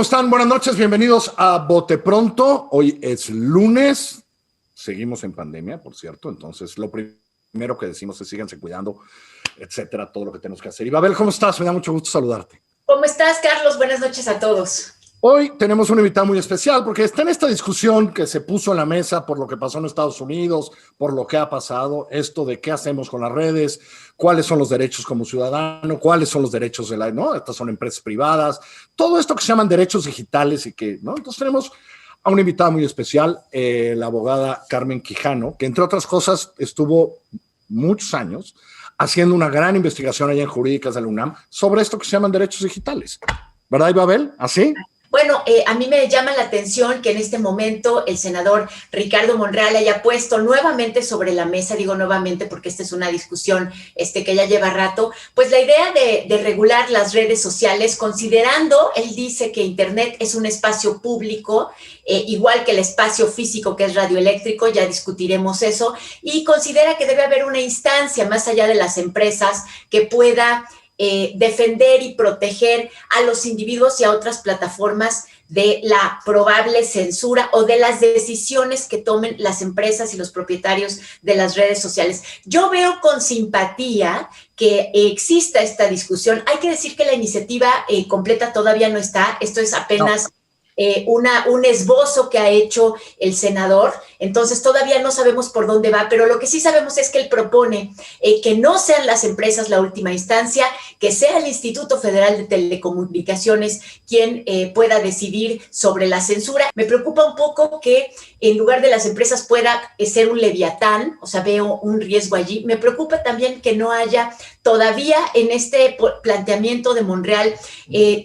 ¿Cómo están? Buenas noches, bienvenidos a Bote Pronto. Hoy es lunes, seguimos en pandemia, por cierto, entonces lo primero que decimos es síganse cuidando, etcétera, todo lo que tenemos que hacer. Y Babel, ¿cómo estás? Me da mucho gusto saludarte. ¿Cómo estás, Carlos? Buenas noches a todos. Hoy tenemos un invitado muy especial porque está en esta discusión que se puso en la mesa por lo que pasó en Estados Unidos, por lo que ha pasado, esto de qué hacemos con las redes, cuáles son los derechos como ciudadano, cuáles son los derechos de la, ¿no? Estas son empresas privadas, todo esto que se llaman derechos digitales y que, ¿no? Entonces tenemos a una invitada muy especial, la abogada Carmen Quijano, que entre otras cosas estuvo muchos años haciendo una gran investigación allá en Jurídicas de la UNAM sobre esto que se llaman derechos digitales. ¿Verdad, Ibabel? ¿Así? Bueno, a mí me llama la atención que en este momento el senador Ricardo Monreal haya puesto nuevamente sobre la mesa, digo nuevamente porque esta es una discusión que ya lleva rato, pues la idea de regular las redes sociales, considerando, él dice que Internet es un espacio público, igual que el espacio físico que es radioeléctrico, ya discutiremos eso, y considera que debe haber una instancia más allá de las empresas que pueda defender y proteger a los individuos y a otras plataformas de la probable censura o de las decisiones que tomen las empresas y los propietarios de las redes sociales. Yo veo con simpatía que exista esta discusión. Hay que decir que la iniciativa completa todavía no está. Esto es apenas... No. Un esbozo que ha hecho el senador, entonces todavía no sabemos por dónde va, pero lo que sí sabemos es que él propone que no sean las empresas la última instancia, que sea el Instituto Federal de Telecomunicaciones quien pueda decidir sobre la censura. Me preocupa un poco que en lugar de las empresas pueda ser un leviatán, o sea, veo un riesgo allí. Me preocupa también que no haya todavía en este planteamiento de Monreal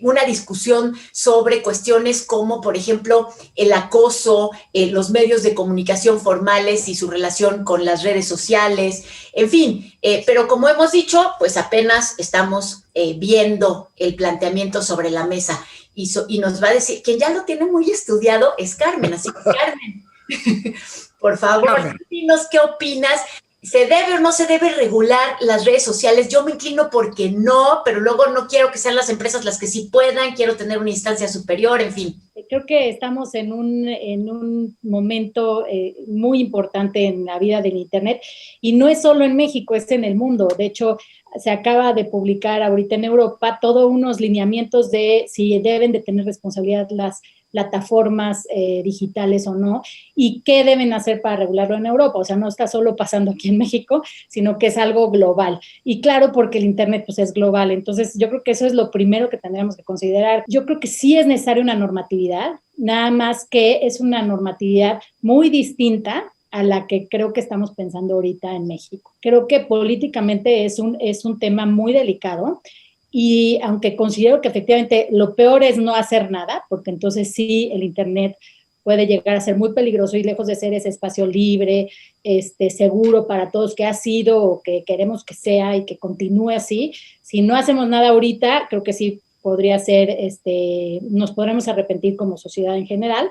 una discusión sobre cuestiones como, por ejemplo, el acoso, los medios de comunicación formales y su relación con las redes sociales, en fin, pero como hemos dicho, pues apenas estamos viendo el planteamiento sobre la mesa y nos va a decir, quien ya lo tiene muy estudiado es Carmen, así que Carmen, por favor, dinos qué opinas. ¿Se debe o no se debe regular las redes sociales? Yo me inclino porque no, pero luego no quiero que sean las empresas las que sí puedan, quiero tener una instancia superior, en fin. Creo que estamos en un momento muy importante en la vida del Internet y no es solo en México, es en el mundo. De hecho, se acaba de publicar ahorita en Europa todos unos lineamientos de si deben de tener responsabilidad las plataformas digitales o no, y qué deben hacer para regularlo en Europa. O sea, no está solo pasando aquí en México, sino que es algo global. Y claro, porque el Internet pues es global. Entonces, yo creo que eso es lo primero que tendríamos que considerar. Yo creo que sí es necesaria una normatividad, nada más que es una normatividad muy distinta a la que creo que estamos pensando ahorita en México. Creo que políticamente es un tema muy delicado. Y aunque considero que efectivamente lo peor es no hacer nada, porque entonces sí el Internet puede llegar a ser muy peligroso y lejos de ser ese espacio libre, seguro para todos que ha sido o que queremos que sea y que continúe así, si no hacemos nada ahorita, creo que sí podría ser, nos podremos arrepentir como sociedad en general,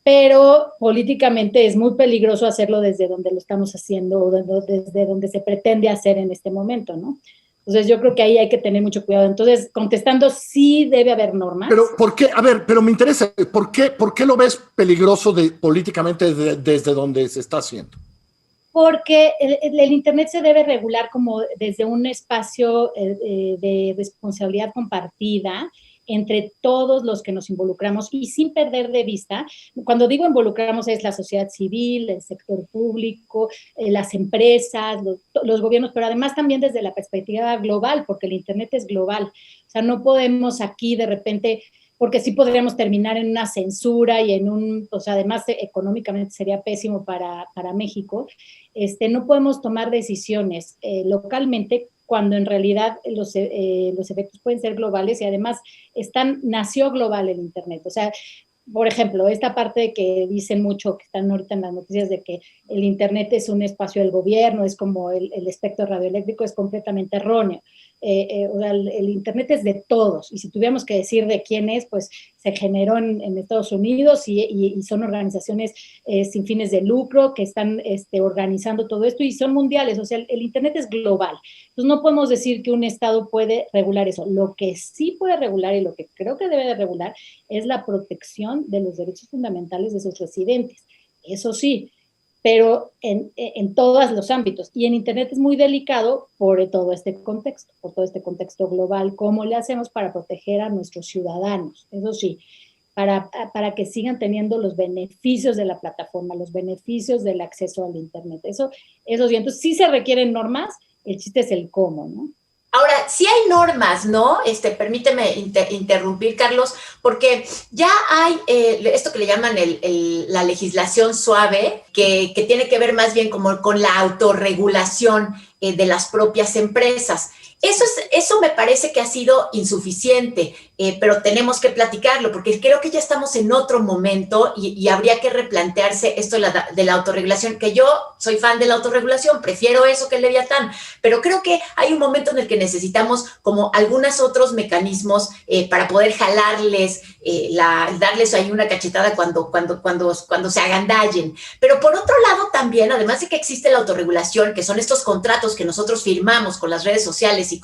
pero políticamente es muy peligroso hacerlo desde donde lo estamos haciendo o desde donde se pretende hacer en este momento, ¿no? Entonces, yo creo que ahí hay que tener mucho cuidado. Entonces, contestando, sí debe haber normas. Pero, ¿por qué? A ver, pero me interesa, ¿por qué lo ves peligroso políticamente desde donde se está haciendo? Porque el Internet se debe regular como desde un espacio de responsabilidad compartida entre todos los que nos involucramos y sin perder de vista, cuando digo involucramos es la sociedad civil, el sector público, las empresas, los gobiernos, pero además también desde la perspectiva global, porque el Internet es global. O sea, no podemos aquí de repente, porque sí podríamos terminar en una censura y o sea, además económicamente sería pésimo para México. No podemos tomar decisiones localmente cuando en realidad los efectos pueden ser globales y además nació global el Internet. O sea, por ejemplo, esta parte que dicen mucho, que están ahorita en las noticias de que el Internet es un espacio del gobierno, es como el espectro radioeléctrico, es completamente erróneo. o sea, el Internet es de todos, y si tuviéramos que decir de quién es, pues se generó en Estados Unidos y son organizaciones sin fines de lucro que están organizando todo esto y son mundiales, o sea, el Internet es global. Entonces no podemos decir que un Estado puede regular eso. Lo que sí puede regular y lo que creo que debe de regular es la protección de los derechos fundamentales de sus residentes. Eso sí, pero en todos los ámbitos. Y en Internet es muy delicado por todo este contexto global. ¿Cómo le hacemos para proteger a nuestros ciudadanos? Eso sí, para que sigan teniendo los beneficios de la plataforma, los beneficios del acceso al Internet. Eso sí, entonces sí se requieren normas, el chiste es el cómo, ¿no? Ahora, sí hay normas, ¿no? Permíteme interrumpir, Carlos, porque ya hay esto que le llaman la legislación suave, que tiene que ver más bien como con la autorregulación de las propias empresas. Eso me parece que ha sido insuficiente, pero tenemos que platicarlo, porque creo que ya estamos en otro momento y habría que replantearse esto de la autorregulación, que yo soy fan de la autorregulación, prefiero eso que el Leviatán, pero creo que hay un momento en el que necesitamos como algunos otros mecanismos para poder jalarles, darles ahí una cachetada cuando se agandallen. Pero por otro lado también, además de que existe la autorregulación, que son estos contratos que nosotros firmamos con las redes sociales y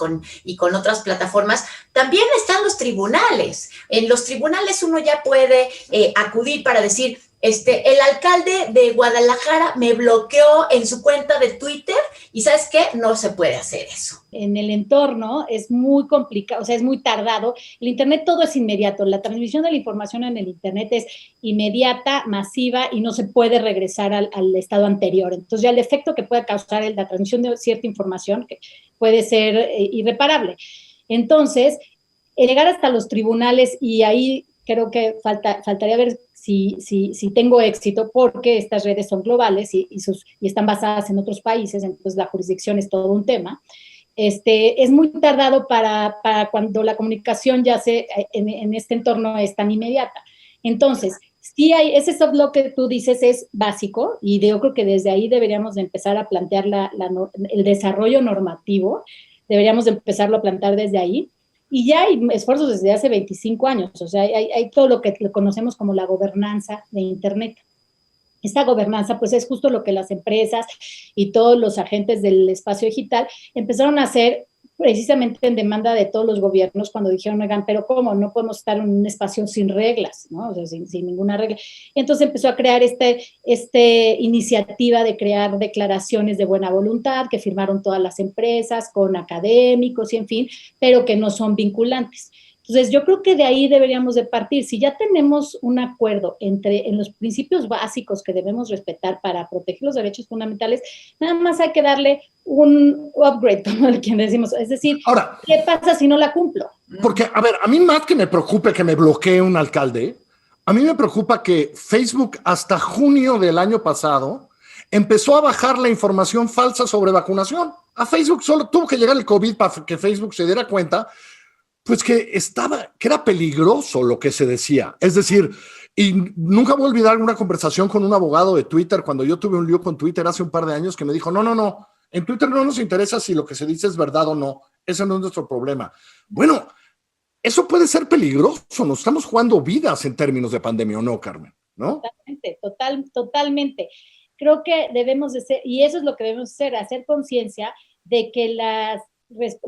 con otras plataformas, también están los tribunales. En los tribunales uno ya puede acudir para decir, el alcalde de Guadalajara me bloqueó en su cuenta de Twitter y ¿sabes qué? No se puede hacer eso. En el entorno es muy complicado, o sea, es muy tardado. El Internet todo es inmediato. La transmisión de la información en el Internet es inmediata, masiva y no se puede regresar al estado anterior. Entonces ya el efecto que puede causar la transmisión de cierta información que puede ser irreparable. Entonces, llegar hasta los tribunales y ahí creo que faltaría ver si tengo éxito, porque estas redes son globales y están basadas en otros países, entonces la jurisdicción es todo un tema. Es muy tardado para cuando la comunicación ya en este entorno es tan inmediata. Entonces, sí hay, ese soft law que tú dices es básico y yo creo que desde ahí deberíamos de empezar a plantear el desarrollo normativo, deberíamos de empezarlo a plantear desde ahí. Y ya hay esfuerzos desde hace 25 años, o sea, hay todo lo que conocemos como la gobernanza de Internet. Esta gobernanza, pues, es justo lo que las empresas y todos los agentes del espacio digital empezaron a hacer precisamente en demanda de todos los gobiernos cuando dijeron, oigan, pero ¿cómo? No podemos estar en un espacio sin reglas, ¿no? O sea, sin ninguna regla. Entonces empezó a crear iniciativa de crear declaraciones de buena voluntad que firmaron todas las empresas con académicos y en fin, pero que no son vinculantes. Entonces, yo creo que de ahí deberíamos de partir. Si ya tenemos un acuerdo en los principios básicos que debemos respetar para proteger los derechos fundamentales, nada más hay que darle un upgrade, como el que decimos. Es decir, ahora, ¿qué pasa si no la cumplo? Porque, a ver, a mí más que me preocupe que me bloquee un alcalde, a mí me preocupa que Facebook hasta junio del año pasado empezó a bajar la información falsa sobre vacunación. A Facebook solo tuvo que llegar el COVID para que Facebook se diera cuenta pues que era peligroso lo que se decía. Es decir, y nunca voy a olvidar una conversación con un abogado de Twitter cuando yo tuve un lío con Twitter hace un par de años que me dijo, no, en Twitter no nos interesa si lo que se dice es verdad o no. Ese no es nuestro problema. Bueno, eso puede ser peligroso. Nos estamos jugando vidas en términos de pandemia, ¿o no, Carmen? ¿No? Totalmente. Creo que debemos de ser, y eso es lo que debemos hacer conciencia de que la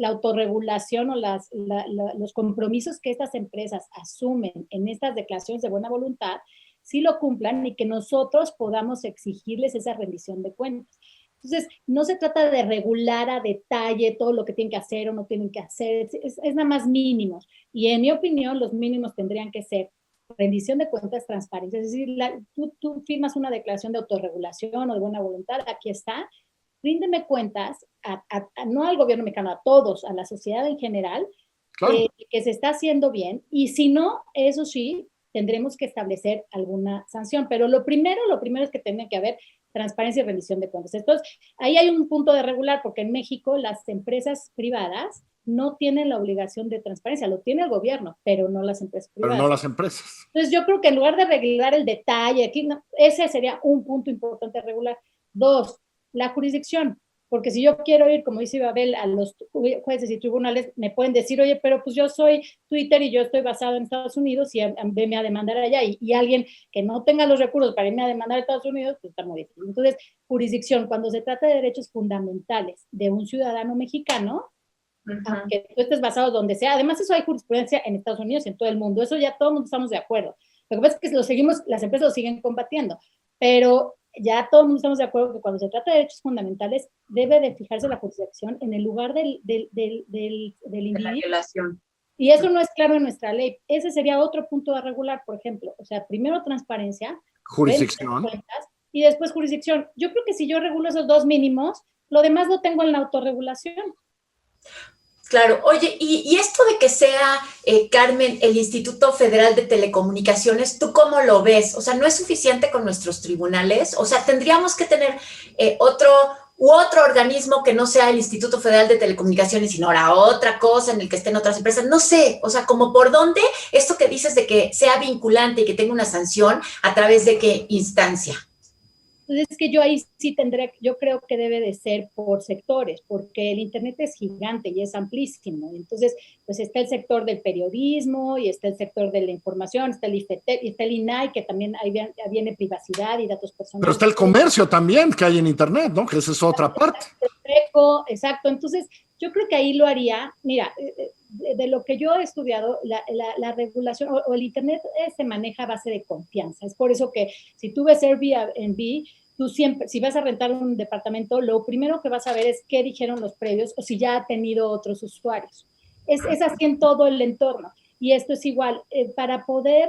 autorregulación o los compromisos que estas empresas asumen en estas declaraciones de buena voluntad, sí lo cumplan y que nosotros podamos exigirles esa rendición de cuentas. Entonces, no se trata de regular a detalle todo lo que tienen que hacer o no tienen que hacer, es nada más mínimos. Y en mi opinión, los mínimos tendrían que ser rendición de cuentas, transparencia. Es decir, tú firmas una declaración de autorregulación o de buena voluntad, aquí está, ríndeme cuentas, no al gobierno mexicano, a todos, a la sociedad en general, claro, que se está haciendo bien, y si no, eso sí, tendremos que establecer alguna sanción, pero lo primero es que tiene que haber transparencia y rendición de cuentas. Entonces, ahí hay un punto de regular, porque en México las empresas privadas no tienen la obligación de transparencia, lo tiene el gobierno, pero no las empresas privadas. Pero no las empresas. Entonces, yo creo que en lugar de regular el detalle, aquí, ese sería un punto importante a regular. 2, la jurisdicción. porque si yo quiero ir, como dice Babel, a los jueces y tribunales, me pueden decir, oye, pero pues yo soy Twitter y yo estoy basado en Estados Unidos y venme a demandar allá, y alguien que no tenga los recursos para irme a demandar a Estados Unidos, pues está muy difícil. Entonces, jurisdicción, cuando se trata de derechos fundamentales de un ciudadano mexicano, aunque tú estés basado donde sea, además eso hay jurisprudencia en Estados Unidos y en todo el mundo, eso ya todo el mundo estamos de acuerdo. Lo que pasa es que las empresas lo siguen combatiendo, pero ya todo el mundo estamos de acuerdo que cuando se trata de derechos fundamentales debe de fijarse la jurisdicción en el lugar del individuo. La violación. Y eso no es claro en nuestra ley. Ese sería otro punto a regular, por ejemplo. O sea, primero transparencia, jurisdicción, cuentas, y después jurisdicción. Yo creo que si yo regulo esos dos mínimos, lo demás lo tengo en la autorregulación. Claro, oye, y esto de que sea, Carmen, el Instituto Federal de Telecomunicaciones, ¿tú cómo lo ves? O sea, ¿no es suficiente con nuestros tribunales? O sea, ¿tendríamos que tener otro organismo que no sea el Instituto Federal de Telecomunicaciones, sino ahora otra cosa en el que estén otras empresas? No sé, o sea, como por dónde esto que dices de que sea vinculante y que tenga una sanción, ¿a través de qué instancia? Entonces, es que yo ahí sí yo creo que debe de ser por sectores, porque el Internet es gigante y es amplísimo. Entonces, pues está el sector del periodismo y está el sector de la información, está el IFETEL y está el INAI, que también ahí viene privacidad y datos personales. Pero está el comercio también que hay en Internet, ¿no? Que esa es otra parte. Exacto. Entonces, yo creo que ahí lo haría. Mira, de lo que yo he estudiado, la regulación o el Internet se maneja a base de confianza. Es por eso que si tú ves Airbnb, tú siempre, si vas a rentar un departamento, lo primero que vas a ver es qué dijeron los previos o si ya ha tenido otros usuarios. Es así en todo el entorno. Y esto es igual. Para poder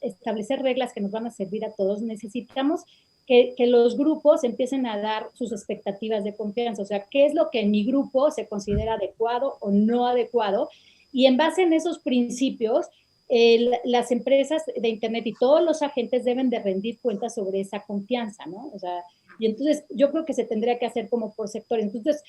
establecer reglas que nos van a servir a todos, necesitamos que los grupos empiecen a dar sus expectativas de confianza. O sea, ¿qué es lo que en mi grupo se considera adecuado o no adecuado? Y en base en esos principios, las empresas de Internet y todos los agentes deben de rendir cuentas sobre esa confianza, ¿no? O sea, y entonces yo creo que se tendría que hacer como por sectores. Entonces,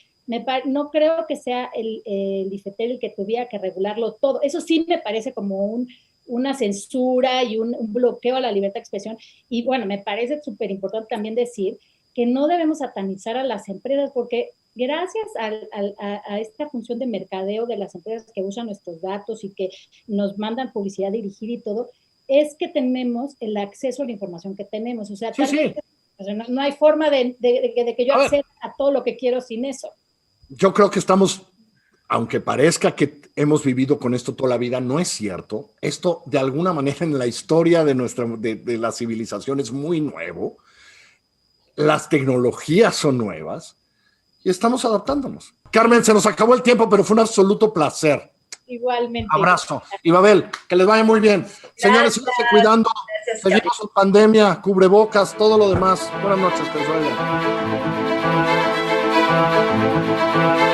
no creo que sea el IFETEL el que tuviera que regularlo todo. Eso sí me parece como una censura y un bloqueo a la libertad de expresión. Y bueno, me parece súper importante también decir que no debemos satanizar a las empresas, porque gracias a esta función de mercadeo de las empresas que usan nuestros datos y que nos mandan publicidad dirigida y todo, es que tenemos el acceso a la información que tenemos. O sea, sí. O sea, no hay forma de que yo acceda a todo lo que quiero sin eso. Yo creo que estamos, aunque parezca que hemos vivido con esto toda la vida, no es cierto. Esto, de alguna manera, en la historia de la civilización es muy nuevo. Las tecnologías son nuevas y estamos adaptándonos. Carmen, se nos acabó el tiempo, pero fue un absoluto placer. Igualmente. Abrazo. Y Babel, que les vaya muy bien. Señores, síganse cuidando. Seguimos en pandemia, cubrebocas, todo lo demás. Buenas noches, que les vaya bien.